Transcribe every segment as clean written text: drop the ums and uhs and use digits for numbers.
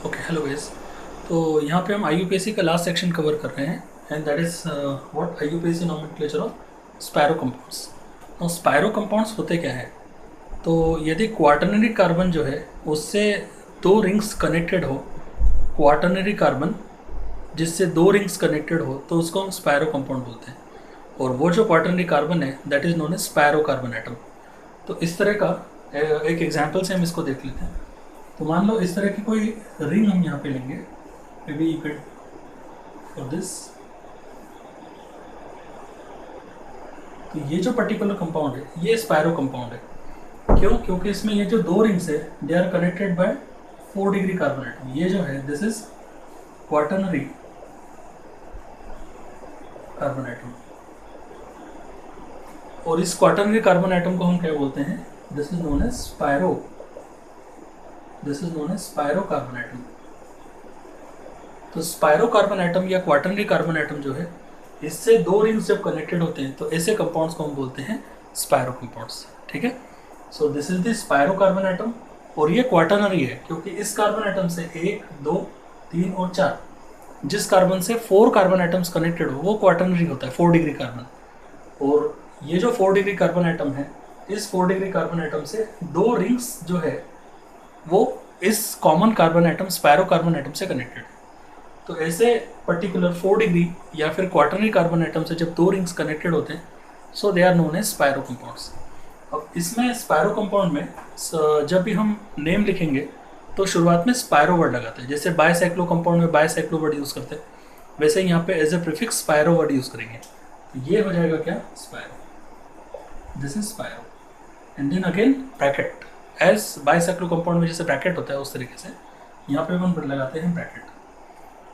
Okay hello guys. तो यहाँ पे हम IUPAC का लास्ट सेक्शन कवर कर रहे हैं and that is what IUPAC nomenclature of spiro compounds. और स्पायरो कंपाउंड्स होते क्या है? तो यदि क्वाटरनरी कार्बन जो है उससे दो रिंग्स कनेक्टेड हो, क्वाटरनरी कार्बन जिससे दो रिंग्स कनेक्टेड हो तो उसको हम स्पायरो कंपाउंड बोलते हैं। और वो जो क्वाटरनरी कार्बन है that is known as spiro carbon atom. तो इस तरह का एक एग्जाम्पल से हम इसको देख लेते हैं। तो मान लो इस तरह की कोई रिंग हम यहाँ पे लेंगे, may be you can for this. तो ये जो पर्टिकुलर कंपाउंड है ये स्पायरो कंपाउंड है। क्यों? क्योंकि इसमें ये जो दो रिंग्स है they are connected by 4 degree carbon atom. ये जो है this is quaternary carbon atom. और इस क्वाटरनरी कार्बन एटम को हम क्या बोलते हैं? This is known as spiro. This is known as spiro carbon atom. तो स्पायरो कार्बन एटम या क्वाटरनरी कार्बन एटम जो है इससे दो रिंग्स जब कनेक्टेड होते हैं तो ऐसे कंपाउंड्स को हम बोलते हैं स्पायरो कंपाउंड्स। ठीक है। So this is the spiro carbon atom. और ये क्वाटरनरी है क्योंकि इस कार्बन एटम से 1 2 3 और 4, जिस कार्बन से 4 कार्बन एटम्स कनेक्टेड हो वो क्वाटरनरी होता है, 4 डिग्री कार्बन। और ये जो 4 डिग्री कार्बन एटम है इस 4 डिग्री कार्बन एटम से दो रिंग्स जो है वो इस common carbon atom spiro carbon atom से कनेक्टेड है। तो ऐसे पर्टिकुलर 4 डिग्री या फिर क्वाटरनरी कार्बन एटम से जब दो रिंग्स कनेक्टेड होते हैं so they are known as spiro compounds. अब इसमें स्पायरो कंपाउंड में जब भी हम नेम लिखेंगे तो शुरुआत में स्पायरो वर्ड लगाते हैं। जैसे बायसाइक्लो कंपाउंड में बायसाइक्लो वर्ड यूज़ करते हैं, वैसे यहाँ पे as a prefix spiro word use करेंगे। तो ये हो जाएगा क्या? Spiro. This is spiro and then again bracket. As bicyclo compound में जैसे ब्रैकेट होता है उस तरीके से यहाँ पे हम लगाते हैं ब्रैकेट।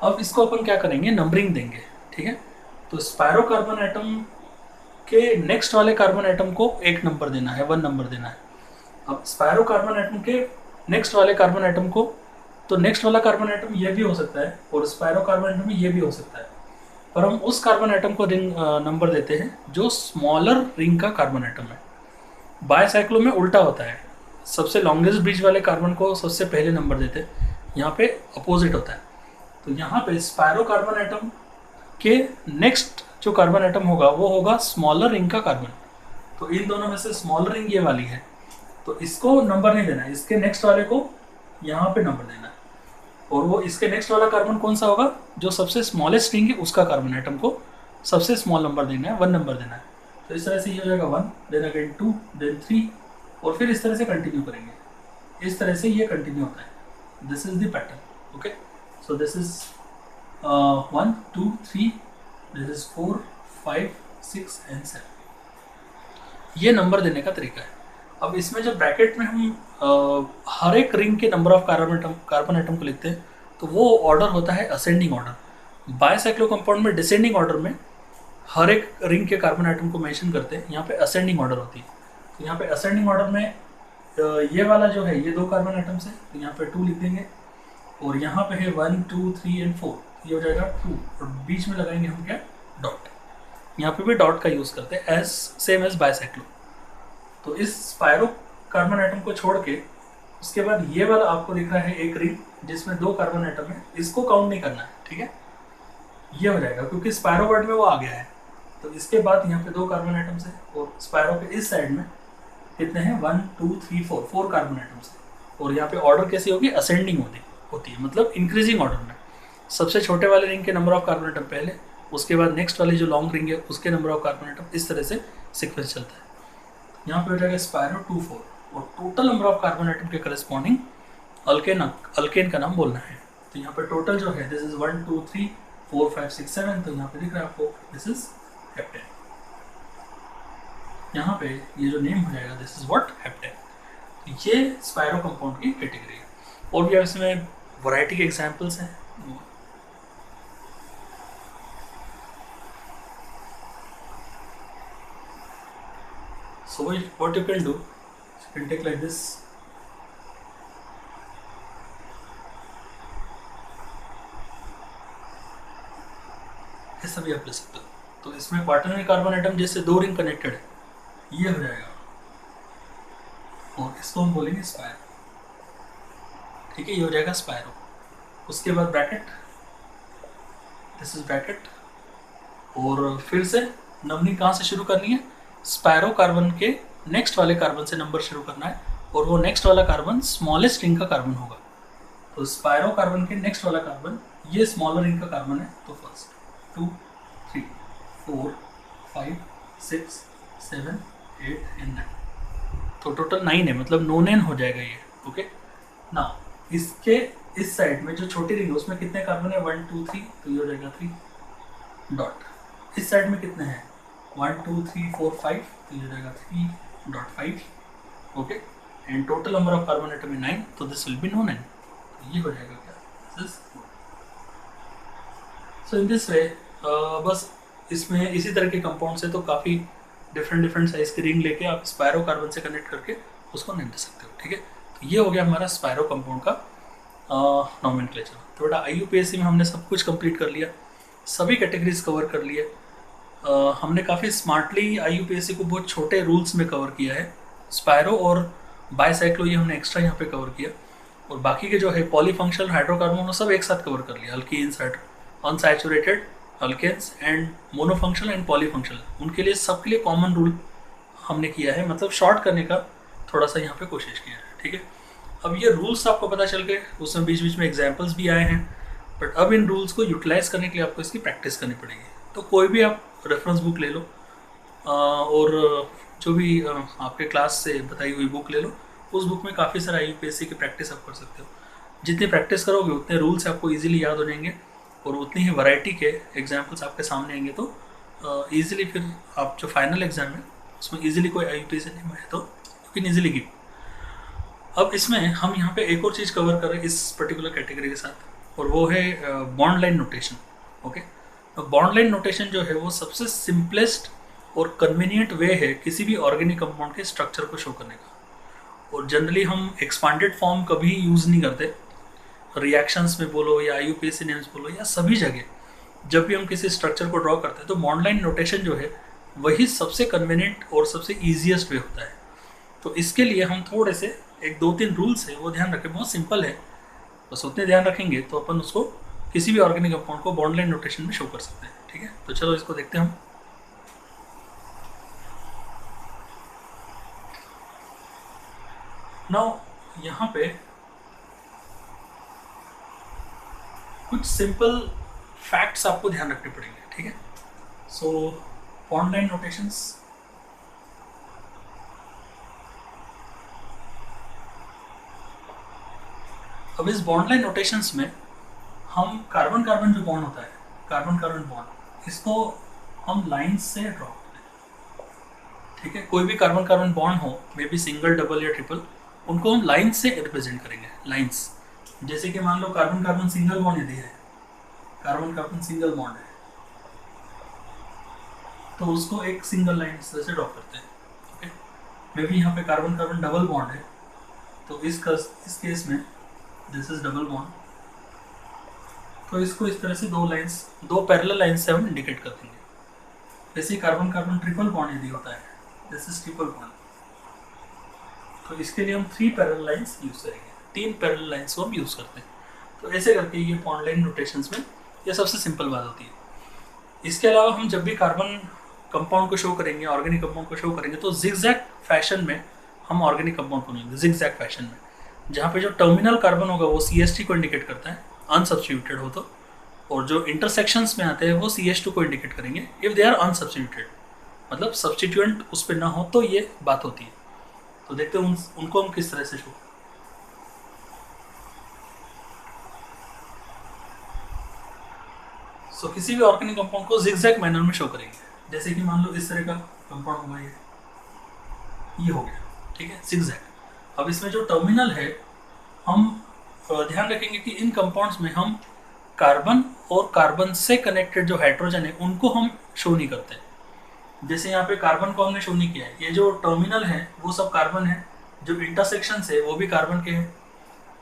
अब इसको अपन क्या करेंगे? नंबरिंग देंगे। ठीक है। तो स्पायरो कार्बन एटम के नेक्स्ट वाले कार्बन एटम को एक नंबर देना है, 1 नंबर देना है। अब स्पायरो कार्बन एटम के नेक्स्ट वाले कार्बन एटम को, तो नेक्स्ट वाला कार्बन एटम ये भी हो सकता है और स्पायरो कार्बन एटम ये भी हो सकता है, पर हम उस कार्बन एटम को रिंग नंबर देते हैं जो स्मॉलर रिंग का कार्बन एटम है। बायसाइक्लो में उल्टा होता है, सबसे लॉन्गेस्ट ब्रिज वाले कार्बन को सबसे पहले नंबर देते हैं, यहाँ पे अपोजिट होता है। तो यहाँ पे स्पायरो कार्बन एटम के नेक्स्ट जो कार्बन एटम होगा वो होगा स्मॉलर रिंग का कार्बन। तो इन दोनों में से स्मॉलर रिंग ये वाली है तो इसको नंबर नहीं देना है, इसके नेक्स्ट वाले को यहाँ पे नंबर देना है। और वो इसके नेक्स्ट वाला कार्बन कौन सा होगा? जो सबसे स्मॉलेस्ट रिंग है उसका कार्बन एटम को सबसे स्मॉल नंबर देना है, 1 नंबर देना है। तो इस तरह से ये हो जाएगा 1, देन अगेन 2, देन 3 और फिर इस तरह से कंटिन्यू करेंगे। इस तरह से ये कंटिन्यू होता है। This is the pattern. Okay. So this is 1 2 3, this is 4 5 6 and 7। ये नंबर देने का तरीका है। अब इसमें जब ब्रैकेट में हम हर एक रिंग के नंबर ऑफ कार्बन एटम को लिखते हैं तो वो ऑर्डर होता है असेंडिंग ऑर्डर। बायसाइक्लो कंपाउंड में डिसेंडिंग ऑर्डर में हर एक रिंग के कार्बन आइटम को मेंशन करते हैं, यहाँ पे असेंडिंग ऑर्डर होती है। तो यहाँ पे असेंडिंग ऑर्डर में ये वाला जो है ये दो कार्बन आइटम्स है तो यहाँ पे 2 लिख देंगे और यहाँ पे है 1 2 3 एंड 4, ये हो जाएगा 2 और बीच में लगाएंगे हम क्या? डॉट। यहाँ पे भी डॉट का यूज़ करते हैं एज सेम एज बायसाइक्लो। तो इस स्पायरो कार्बन आइटम को छोड़ के उसके बाद ये वाला आपको दिख रहा है एक रिंग जिसमें 2 कार्बन आइटम है, इसको काउंट नहीं करना है। ठीक है। ये हो जाएगा क्योंकि स्पायरो वर्ड में वो आ गया है। तो इसके बाद यहाँ पे 2 कार्बन आइटम्स है और स्पायरो के इस साइड में कितने हैं? 1 2 3 4 कार्बन आइटम्स है। और यहाँ पे ऑर्डर कैसी होगी? असेंडिंग होती है, मतलब इंक्रीजिंग ऑर्डर में। सबसे छोटे वाले रिंग के नंबर ऑफ कार्बन आइटम पहले, उसके बाद नेक्स्ट वाली जो लॉन्ग रिंग है उसके नंबर ऑफ कार्बन आइटम, इस तरह से सीक्वेंस चलता है। यहाँ पे हो जाएगा स्पायरो 2 4 और total number of carbon atom के करस्पॉन्डिंग अल्केन का नाम बोलना है। तो यहाँ पे टोटल जो है दिस इज 1 2 3 4 5 6 7, तो यहाँ पे दिख रहा है आपको दिस इज हेप्टेन। यहाँ पे ये जो नेम हो जाएगा दिस इज व्हाट? हेप्टेन। ये स्पायरो कंपाउंड की कैटेगरी है। और भी इसमें वैरायटी के एग्जांपल्स हैं। So what you can do, you can take like this. ऐसा भी आप ले सकते हो। तो इसमें क्वाटरनरी कार्बन आइटम जैसे 2 रिंग कनेक्टेड है ये हो जाएगा और इसको हम बोलेंगे स्पायरो। ठीक है, ये हो जाएगा स्पायरो। उसके बाद ब्रैकेट, दिस इज ब्रैकेट, और फिर से नंबरिंग कहाँ से शुरू करनी है, स्पायरो कार्बन के नेक्स्ट वाले कार्बन से नंबर शुरू करना है, और वो नेक्स्ट वाला कार्बन स्मॉलेस्ट रिंग का कार्बन होगा। तो स्पायरो कार्बन के नेक्स्ट वाला कार्बन ये स्मॉलर रिंग का कार्बन है, तो फर्स्ट 2 3 4 5 6 7 8 एंड 9, तो टोटल 9 है, मतलब नोन हो जाएगा ये। ओके ना, इसके इस साइड में जो छोटी रिंग है उसमें कितने कार्बन है, 1 2 3, तो ये हो जाएगा 3 डॉट। इस साइड में कितने हैं, 1 2 3 4 5, तो ये हो जाएगा 3.5। Okay, and total number of carbon atom 9, तो this will be nonane, ये हो जाएगा क्या, this is. So in this way बस इसमें इसी तरह के कंपाउंड से तो काफ़ी डिफरेंट साइज की रिंग लेके आप स्पायरो कार्बन से कनेक्ट करके उसको नेम दे सकते हो। ठीक है, तो ये हो गया हमारा स्पायरो कंपाउंड का नॉमेनक्लेचर। तो बेटा IUPAC में हमने सब कुछ कंप्लीट कर लिया, सभी कैटेगरीज कवर कर लिए। हमने काफ़ी स्मार्टली IUPAC को बहुत छोटे रूल्स में कवर किया है। स्पायरो और बायसाइक्लो ये हमने एक्स्ट्रा यहाँ पे कवर किया, और बाकी के जो है पॉलीफंक्शनल हाइड्रोकार्बन वो सब एक साथ कवर कर लिया, alkenes, unsaturated alkanes and monofunctional and polyfunctional, उनके लिए सबके लिए कॉमन रूल हमने किया है, मतलब शॉर्ट करने का थोड़ा सा यहाँ पे कोशिश किया है। ठीक है, अब ये रूल्स आपको पता चल गए, उसमें बीच बीच में एग्जाम्पल्स भी आए हैं, बट अब इन रूल्स को यूटिलाइज करने के लिए आपको इसकी प्रैक्टिस करनी पड़ेगी। तो कोई भी आप रेफरेंस बुक ले लो, और जो भी आपके क्लास से बताई हुई बुक ले लो, उस बुक में काफ़ी सारा IUPAC की प्रैक्टिस आप कर सकते हो। जितनी प्रैक्टिस करोगे उतने रूल्स आपको ईजिली याद हो जाएंगे, और उतनी ही वैरायटी के एग्जाम्पल्स आपके सामने आएंगे, तो ईजिली फिर आप जो फाइनल एग्जाम है उसमें ईजिली कोई IUPAC नहीं है तो यू कैन ईजिली गिव। अब इसमें हम यहाँ पे एक और चीज़ कवर कर रहे हैं इस पर्टिकुलर कैटेगरी के साथ, और वो है बॉन्ड लाइन नोटेशन। ओके, तो बॉन्ड लाइन नोटेशन जो है वो सबसे सिंपलेस्ट और कन्वीनियंट वे है किसी भी ऑर्गेनिक कंपाउंड के स्ट्रक्चर को शो करने का, और जनरली हम एक्सपांडेड फॉर्म कभी यूज़ नहीं करते। रिएक्शंस में बोलो या IUPAC नेम्स बोलो या सभी जगह जब भी हम किसी स्ट्रक्चर को ड्रॉ करते हैं तो बॉन्ड लाइन नोटेशन जो है वही सबसे कन्वीनियंट और सबसे ईजिएस्ट वे होता है। तो इसके लिए हम थोड़े से 1-2-3 रूल्स है वो ध्यान रखें, बहुत सिंपल है, बस उतने ध्यान रखेंगे तो अपन उसको किसी भी ऑर्गेनिक कंपाउंड को बॉन्ड लाइन नोटेशन में शो कर सकते हैं। ठीक है, तो चलो इसको देखते हैं हम। नाउ यहाँ पे कुछ सिंपल फैक्ट्स आपको ध्यान रखने पड़ेंगे। ठीक है, सो बॉन्ड लाइन नोटेशंस, अब इस बॉन्ड लाइन नोटेशंस में हम कार्बन कार्बन जो बॉन्ड होता है, कार्बन कार्बन बॉन्ड, इसको हम लाइंस से ड्रॉ करते हैं। ठीक है, कोई भी कार्बन कार्बन बॉन्ड हो, मे बी सिंगल, डबल या ट्रिपल, उनको हम लाइंस से रिप्रेजेंट करेंगे। लाइंस, जैसे कि मान low carbon carbon single bond यदि है, कार्बन कार्बन सिंगल बॉन्ड है, तो उसको एक सिंगल लाइन इस तरह से ड्रॉ करते हैं। ओके, मे बी यहाँ पे कार्बन कार्बन डबल बॉन्ड है, तो इस केस में दिस इज डबल बॉन्ड, तो इसको इस तरह से दो पैरेलल लाइंस से हम इंडिकेट कर देंगे। वैसे कार्बन कार्बन ट्रिपल बॉन्ड यदि होता है, दिस इज ट्रिपल बॉन्ड, तो इसके लिए हम 3 पैरेलल लाइंस यूज करेंगे, 3 पैरेलल लाइंस को हम यूज करते हैं। तो ऐसे करके ये बॉन्ड लाइन नोटेशंस में ये सबसे सिंपल बात होती है। इसके अलावा हम जब भी कार्बन कंपाउंड को शो करेंगे, ऑर्गेनिक कंपाउंड को शो करेंगे, तो जिगजैग फैशन में हम ऑर्गेनिक कंपाउंड को लेंगे, जिगजैग फैशन में, जहाँ पे जो टर्मिनल कार्बन होगा वो CH3 को इंडिकेट करता है अनसब्स्टिट्यूटेड हो तो, और जो इंटरसेक्शंस में आते हैं वो CH2 को इंडिकेट करेंगे इफ दे आर अनसब्स्टिट्यूटेड, मतलब सब्स्टिट्यूएंट उस पर ना हो तो ये बात होती है। तो देखते हैं उनको हम किस तरह से शो। सो किसी भी ऑर्गेनिक कंपाउंड को जिगजैग मैनर में शो करेंगे, जैसे कि मान लो इस तरह का कंपाउंड होगा, ये हो गया। ठीक है, जिगजैग। अब इसमें जो टर्मिनल है, हम ध्यान रखेंगे कि इन कंपाउंड्स में हम कार्बन और कार्बन से कनेक्टेड जो हाइड्रोजन है उनको हम शो नहीं करते। जैसे यहाँ पे कार्बन को हमने शो नहीं किया है, ये जो टर्मिनल है वो सब कार्बन है, जो इंटरसेक्शन है वो भी कार्बन के हैं,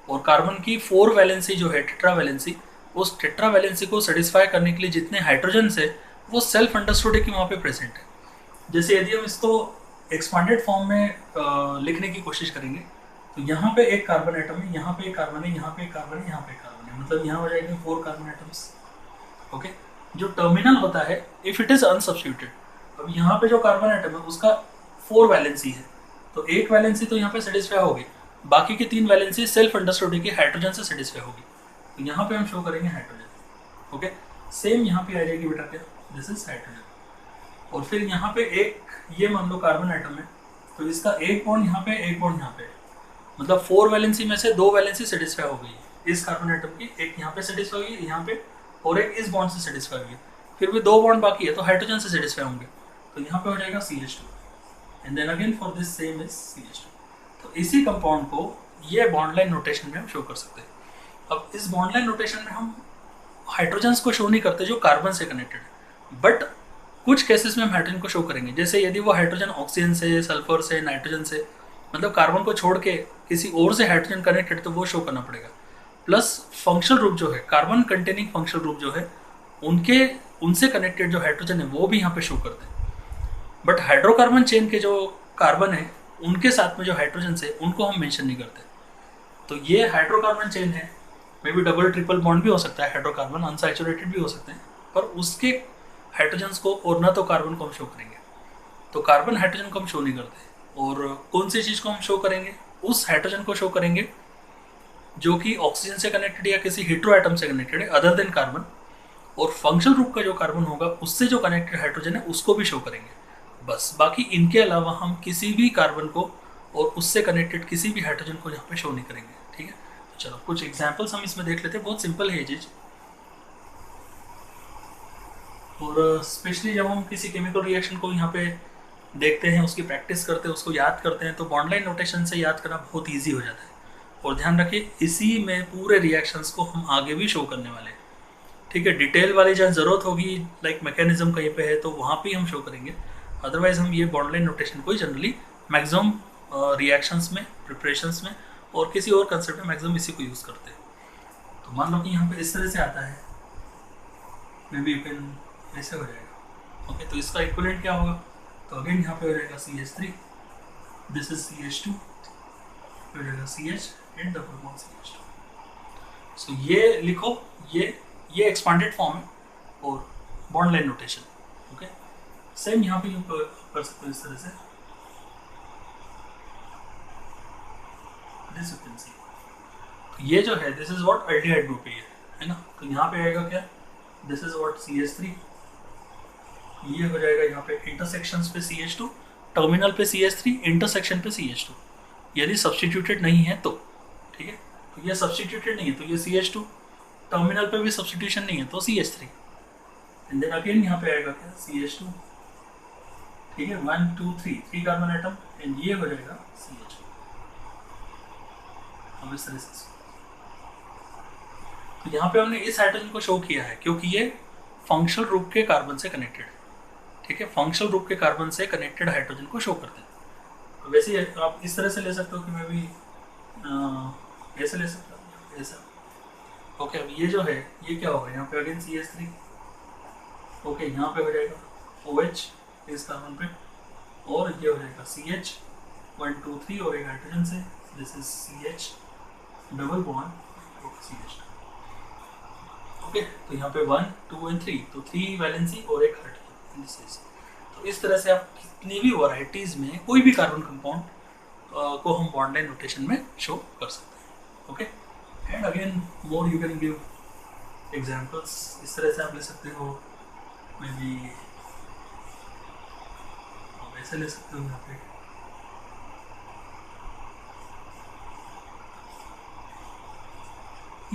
और कार्बन की 4 वैलेंसी जो है टेट्रा वैलेंसी, उस टेट्रा वैलेंसी को सेटिस्फाई करने के लिए जितने हाइड्रोजन है वो सेल्फ अंडरस्टूड है कि वहाँ पे प्रेजेंट है। जैसे यदि हम इसको एक्सपांडेड फॉर्म में लिखने की कोशिश करेंगे, तो यहाँ पे एक कार्बन एटम है, यहाँ पे एक कार्बन है, यहाँ पे एक कार्बन है, यहाँ पे एक कार्बन है, करेंगे, मतलब यहाँ हो जाएगा 4 कार्बन एटम्स। ओके, जो टर्मिनल होता है इफ इट इज अनसब्स्टिट्यूटेड, अब यहाँ पे जो कार्बन एटम है उसका 4 वैलेंसी है, तो एक वैलेंसी तो यहाँ पे सेटिस्फाई होगी, बाकी की 3 वैलेंसी सेल्फ अंडरस्टूड है कि हाइड्रोजन से सेटिस्फाई होगी, तो यहाँ पे हम शो करेंगे हाइड्रोजन। ओके, सेम यहाँ पे आ जाएगी बेटा क्या, दिस इज हाइड्रोजन। और फिर यहाँ पे एक ये मान लो कार्बन एटम है, तो इसका एक बॉन्ड यहाँ पे, एक बॉन्ड यहाँ पे, मतलब 4 वैलेंसी में से 2 वैलेंसी सेटिस्फाई हो गई है इस कार्बन एटम की, एक यहाँ पे सेटिस्फाई हुई यहाँ पे, और एक इस बॉन्ड से सेटिस्फाई हुई है, फिर भी 2 बॉन्ड बाकी है तो हाइड्रोजन से सेटिस्फाई होंगे, तो यहाँ पे हो जाएगा CH2 and then again for this same is CH2। तो इसी कंपाउंड को ये बॉन्ड लाइन नोटेशन में हम शो कर सकते हैं। अब इस बॉन्ड लाइन नोटेशन में हम हाइड्रोजन को शो नहीं करते जो कार्बन से कनेक्टेड है, बट कुछ केसेस में हम हाइड्रोजन को शो करेंगे, जैसे यदि वो हाइड्रोजन ऑक्सीजन से, सल्फर से, नाइट्रोजन से, मतलब कार्बन को छोड़ के किसी और से हाइड्रोजन कनेक्टेड, तो वो शो करना पड़ेगा। प्लस फंक्शनल ग्रुप जो है, कार्बन कंटेनिंग फंक्शनल ग्रुप जो है, उनसे कनेक्टेड जो हाइड्रोजन है वो भी यहाँ पे शो करते हैं, बट हाइड्रोकार्बन चेन के जो कार्बन है उनके साथ में जो हाइड्रोजन है उनको हम मेंशन नहीं करते। तो ये हाइड्रोकार्बन चेन है, may be double triple bond भी हो सकता है, हाइड्रोकार्बन अनसैचुरेटेड भी हो सकते हैं, पर उसके हाइड्रोजन को और ना तो कार्बन को हम शो करेंगे, तो कार्बन हाइड्रोजन को हम शो नहीं करते। और कौन सी चीज़ को हम शो करेंगे, उस हाइड्रोजन को शो करेंगे जो कि ऑक्सीजन से कनेक्टेड या किसी हेट्रो एटम से कनेक्टेड है अदर देन कार्बन, और फंक्शनल ग्रुप का जो कार्बन होगा उससे जो कनेक्टेड हाइड्रोजन है उसको भी शो करेंगे बस। बाकी इनके अलावा हम किसी भी कार्बन को और उससे कनेक्टेड किसी भी हाइड्रोजन को यहाँ पे शो नहीं करेंगे। ठीक है, तो चलो कुछ एग्जांपल्स हम इसमें देख लेते हैं, बहुत सिंपल है ये चीज़। और स्पेशली जब हम किसी केमिकल रिएक्शन को यहाँ पे देखते हैं, उसकी प्रैक्टिस करते हैं, उसको याद करते हैं, तो बॉन्ड लाइन नोटेशन से याद करना बहुत ईजी हो जाता है। और ध्यान रखिए इसी में पूरे रिएक्शंस को हम आगे भी शो करने वाले हैं। ठीक है, डिटेल वाली जहाँ ज़रूरत होगी, लाइक मैकेनिज्म कहीं पे है तो वहाँ पे हम शो करेंगे, अदरवाइज हम ये बॉन्ड लाइन नोटेशन को ही जनरली मैक्सिमम रिएक्शंस में, प्रिपरेशंस में और किसी और कंसेप्ट में मैक्सिमम इसी को यूज़ करते हैं। तो मान लो कि यहाँ पे इस तरह से आता है, मे बी यू कैन ऐसे हो जाएगा। ओके, तो इसका इक्विवेलेंट क्या होगा, तो अगेन यहाँ पे हो जाएगा CH3, दिस इज CH2, हो जाएगा CH and double bond CH2। सो ये लिखो, ये एक्सपांडेड फॉर्म है और bond line notation. Okay, same यहाँ पे कर सकते हो इस तरह से, दिस यू कैन सी। तो ये जो है this is what aldehyde group है ना, तो यहाँ पे आएगा क्या, दिस इज व्हाट CH3, ये हो जाएगा यहाँ पे इंटरसेक्शंस पे CH2, टर्मिनल पे CH3, इंटरसेक्शन पे CH2, यदि सब्स्टिट्यूटेड नहीं है तो। ठीक है, तो ये सब्स्टिट्यूटेड नहीं है तो ये CH2, टर्मिनल पे भी सब्स्टिट्यूशन नहीं है तो CH3, एंड देन अगेन यहाँ पे आएगा क्या, CH2। ठीक है, 1 2 3 कार्बन एटम एंड ये हो जाएगा CH2। अब इस तरह से तो यहाँ पे हमने इस हाइड्रोजन को शो किया है क्योंकि ये फंक्शनल ग्रुप के कार्बन से कनेक्टेड है। ठीक है, फंक्शनल ग्रुप के कार्बन से कनेक्टेड हाइड्रोजन को शो करते हैं। वैसे ही आप इस तरह से ले सकते हो कि मैं भी ऐसे ले सकता हूँ, ऐसा। ओके, अब ये जो है ये क्या होगा, यहाँ पे अगेन CH3। ओके, यहाँ पे हो जाएगा OH इस कार्बन पे, और ये हो जाएगा CH 1 2 3 और एक हाइड्रोजन से, this is CH double bond CH2। Okay, तो यहाँ पे 1 2 एंड 3, तो 3 वैलेंसी और एक हाइड्रोजन। तो इस तरह से आप कितनी भी वैरायटीज़ में कोई भी कार्बन कंपाउंड को हम बॉन्ड लाइन नोटेशन में शो कर सकते हैं। Okay, and again more you can give examples, इस तरह से आप ले सकते हो, मे बी ऐसे ले सकते हो, यहाँ पे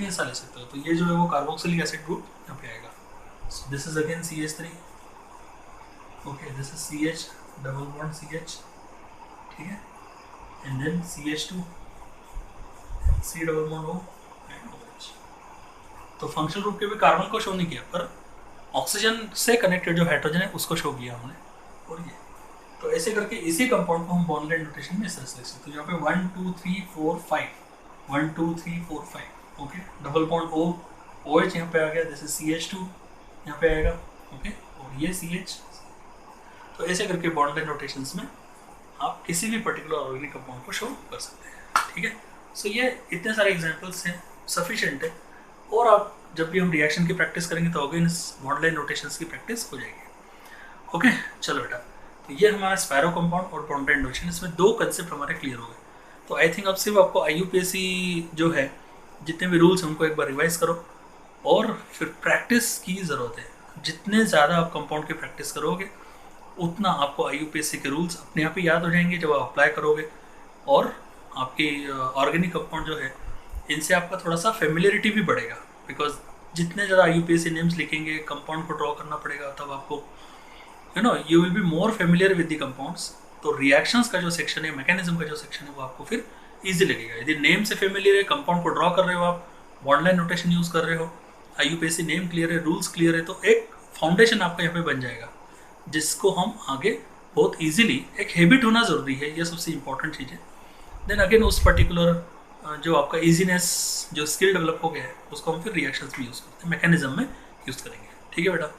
ये ऐसा ले सकते हो। तो ये जो है वो कार्बोक्सिलिक एसिड ग्रुप यहाँ पे आएगा। So this is again CH3, okay, this is CH double bond CH, ठीक है, and then CH2 C double bond O and OH। तो फंक्शनल ग्रुप के भी कार्बन को शो नहीं किया, पर ऑक्सीजन से कनेक्टेड जो हाइड्रोजन है उसको शो किया हमने। और ये तो ऐसे करके इसी कंपाउंड को हम बॉन्ड लाइन नोटेशन में इस तरह से लिख सकते हैं। तो यहाँ पे 1 2 3 4 5, 1 2 3 4 5, okay, double bond O OH यहाँ पे आ गया, दिस इज CH2 यहाँ पे आएगा, ओके, और ये CH। तो ऐसे करके बॉन्ड लाइन नोटेशंस में आप किसी भी पर्टिकुलर ऑर्गेनिक कंपाउंड को शो कर सकते हैं। ठीक है, सो ये इतने सारे एग्जांपल्स हैं, सफिशिएंट है। और आप जब भी हम रिएक्शन की प्रैक्टिस करेंगे तो अगेन इस बॉन्ड लाइन नोटेशंस की प्रैक्टिस हो जाएगी। ओके, चलो बेटा, तो ये हमारा स्पैरो कंपाउंड और बॉन्ड लाइन नोटेशन, इसमें दो कंसेप्ट हमारे क्लियर हो गए। तो आई थिंक अब सिर्फ आपको IUPAC जो है जितने भी रूल्स हैं उनको एक बार रिवाइज करो, और फिर प्रैक्टिस की ज़रूरत है। जितने ज़्यादा आप कंपाउंड की प्रैक्टिस करोगे उतना आपको IUPAC के रूल्स अपने आप ही याद हो जाएंगे जब आप अप्लाई करोगे, और आपकी ऑर्गेनिक कंपाउंड जो है इनसे आपका थोड़ा सा फेमिलियरिटी भी बढ़ेगा, बिकॉज जितने ज़्यादा IUPAC नेम्स लिखेंगे, कंपाउंड को ड्रॉ करना पड़ेगा, तब आपको you will be more familiar with the compounds. तो रिएक्शंस का जो सेक्शन है, मैकेनिज्म का जो सेक्शन है, वो आपको फिर ईजी लगेगा। यदि नेम से फेमिलियर है, कंपाउंड को ड्रॉ कर रहे हो आप, बॉन्ड लाइन नोटेशन यूज़ कर रहे हो, IUPAC नेम क्लियर है, रूल्स क्लियर है, तो एक फाउंडेशन आपका यहाँ पे बन जाएगा जिसको हम आगे बहुत ईजिली, एक हैबिट होना ज़रूरी है, ये सबसे इंपॉर्टेंट चीज़ है। देन अगेन उस पर्टिकुलर जो आपका ईजीनेस, जो स्किल डेवलप हो गया है, उसको हम फिर रिएक्शंस में यूज़ करते हैं, मैकेनिज्म में यूज़ करेंगे। ठीक है बेटा।